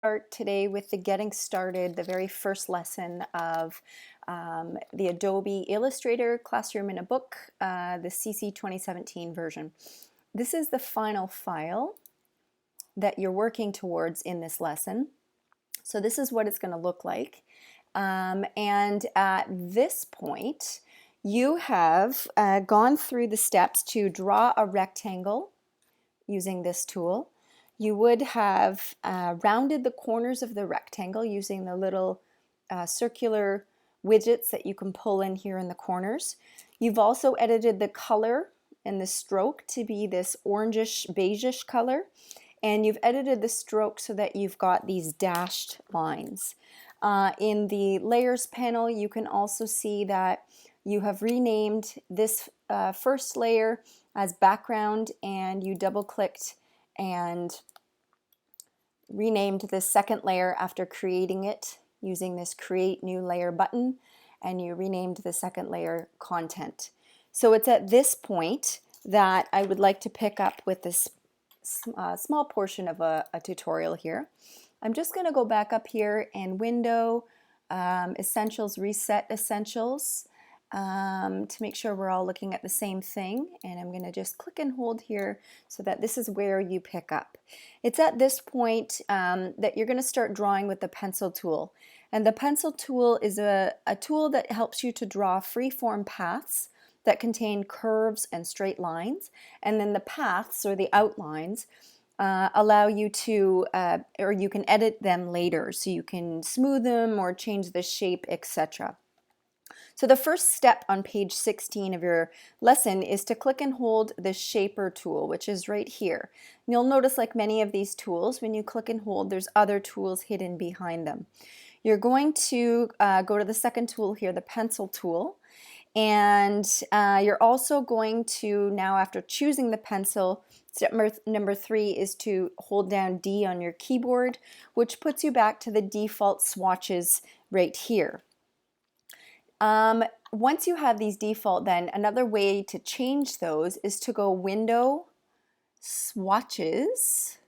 Start today with the getting started, the very first lesson of the Adobe Illustrator Classroom in a Book, the CC 2017 version. This is the final file that you're working towards in this lesson. So this is what it's going to look like. And at this point, you have gone through the steps to draw a rectangle using this tool. You would have rounded the corners of the rectangle using the little circular widgets that you can pull in here in the corners. You've also edited the color and the stroke to be this orangish, beigeish color. And you've edited the stroke so that you've got these dashed lines. In the layers panel, you can also see that you have renamed this first layer as background, and you double-clicked and renamed the second layer after creating it using this Create New Layer button, and you renamed the second layer Content. So it's at this point that I would like to pick up with this small portion of a tutorial here. I'm just going to go back up here and Window, Essentials, Reset Essentials, to make sure we're all looking at the same thing, and I'm going to just click and hold here so that this is where you pick up. It's at this point that you're going to start drawing with the pencil tool, and the pencil tool is a tool that helps you to draw free-form paths that contain curves and straight lines, and then the paths or the outlines allow you to, or you can edit them later, so you can smooth them or change the shape, etc. So the first step on page 16 of your lesson is to click and hold the Shaper tool, which is right here. And you'll notice, like many of these tools, when you click and hold, there's other tools hidden behind them. You're going to go to the second tool here, the Pencil tool, and you're also going to, now after choosing the pencil, step number 3 is to hold down D on your keyboard, which puts you back to the default swatches right here. Once you have these default, then another way to change those is to go Window, Swatches,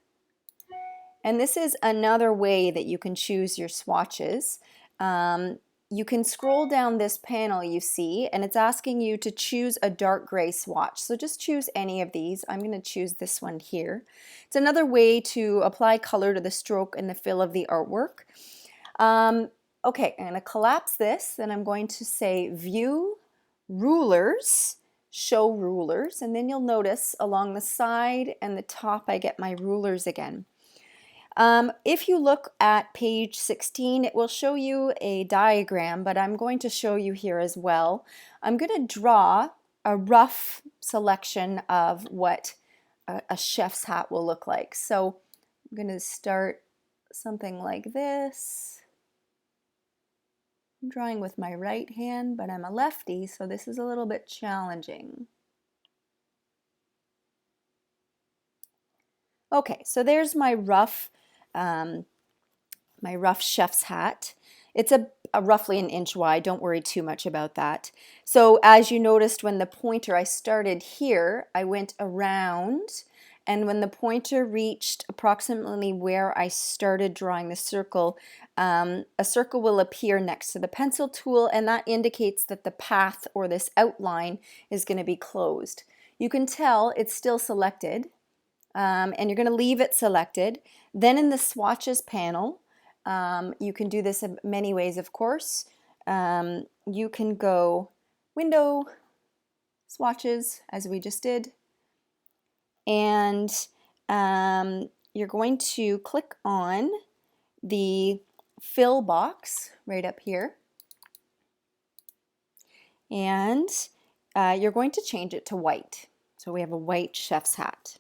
and this is another way that you can choose your swatches. You can scroll down this panel you see, and it's asking you to choose a dark gray swatch. So just choose any of these. I'm going to choose this one here. It's another way to apply color to the stroke and the fill of the artwork. Okay, I'm going to collapse this, and I'm going to say View, Rulers, Show Rulers, and then you'll notice along the side and the top I get my rulers again. If you look at page 16, it will show you a diagram, but I'm going to show you here as well. I'm going to draw a rough selection of what a chef's hat will look like. So I'm going to start something like this. I'm drawing with my right hand, but I'm a lefty, so this is a little bit challenging. Okay, so there's my rough chef's hat. It's a roughly an inch wide. Don't worry too much about that. So as you noticed, when the pointer, I started here, I went around, and when the pointer reached approximately where I started drawing the circle, a circle will appear next to the pencil tool, and that indicates that the path or this outline is going to be closed. You can tell it's still selected, and you're going to leave it selected. Then in the swatches panel, you can do this in many ways, of course. You can go Window, Swatches, as we just did, and you're going to click on the fill box right up here, and you're going to change it to white. So we have a white chef's hat.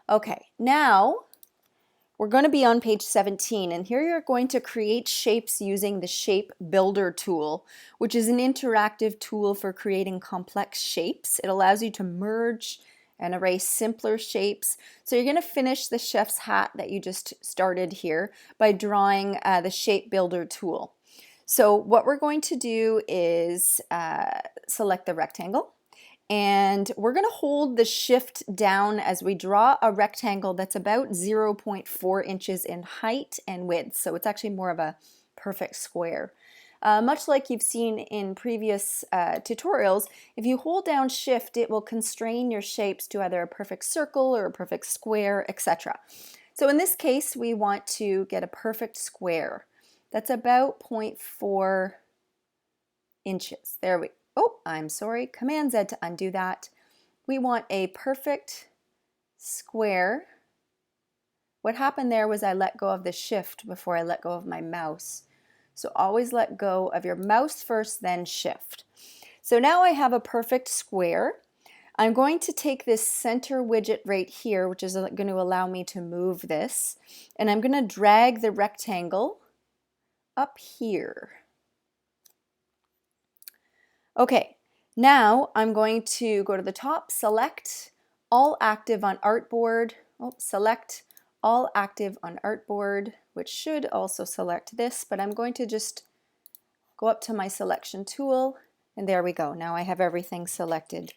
Okay, now we're going to be on page 17, and here you're going to create shapes using the Shape Builder tool, which is an interactive tool for creating complex shapes. It allows you to merge and erase simpler shapes. So you're going to finish the chef's hat that you just started here by drawing the Shape Builder tool. So what we're going to do is select the rectangle, And we're going to hold the shift down as we draw a rectangle that's about 0.4 inches in height and width. So it's actually more of a perfect square. Much like you've seen in previous tutorials, if you hold down shift, it will constrain your shapes to either a perfect circle or a perfect square, etc. So in this case, we want to get a perfect square. That's about 0.4 inches. There we go. Oh, I'm sorry. Command Z to undo that. We want a perfect square. What happened there was I let go of the shift before I let go of my mouse. So always let go of your mouse first, then shift. So now I have a perfect square. I'm going to take this center widget right here, which is going to allow me to move this, and I'm going to drag the rectangle up here. Okay, now I'm going to go to the top, select all active on artboard, select all active on artboard, which should also select this, but I'm going to just go up to my selection tool, and there we go. Now I have everything selected.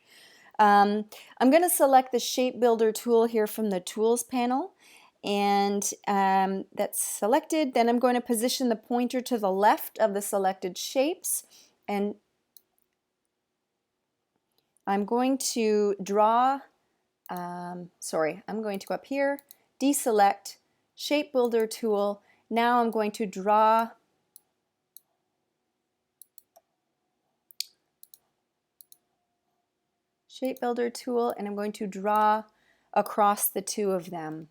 I'm going to select the Shape Builder tool here from the Tools panel, and that's selected. Then I'm going to position the pointer to the left of the selected shapes, and I'm going to draw, I'm going to go up here, deselect, Shape Builder tool. Now I'm going to draw Shape Builder tool, and I'm going to draw across the two of them.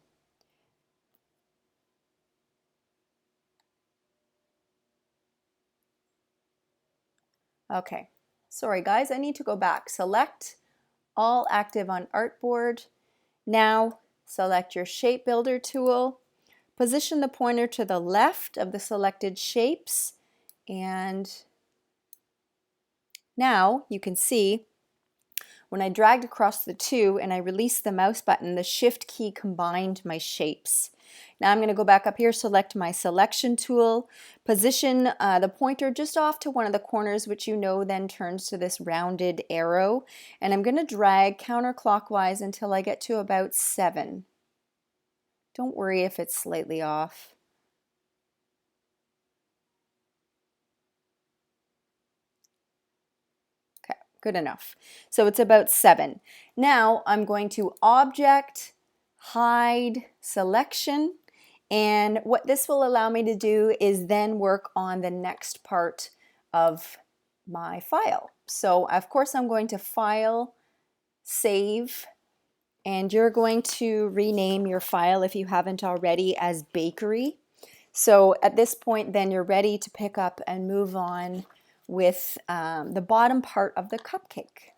Okay, sorry guys, I need to go back. Select all active on artboard. Now select your Shape Builder tool, position the pointer to the left of the selected shapes, and now you can see when I dragged across the two and I released the mouse button, the shift key combined my shapes. Now I'm going to go back up here, select my selection tool, position the pointer just off to one of the corners, which you know then turns to this rounded arrow, and I'm going to drag counterclockwise until I get to about 7. Don't worry if it's slightly off. Okay, good enough. So it's about 7. Now I'm going to Object, Hide, Selection, and what this will allow me to do is then work on the next part of my file. So of course I'm going to File, Save, and you're going to rename your file if you haven't already as Bakery. So at this point then you're ready to pick up and move on with the bottom part of the cupcake.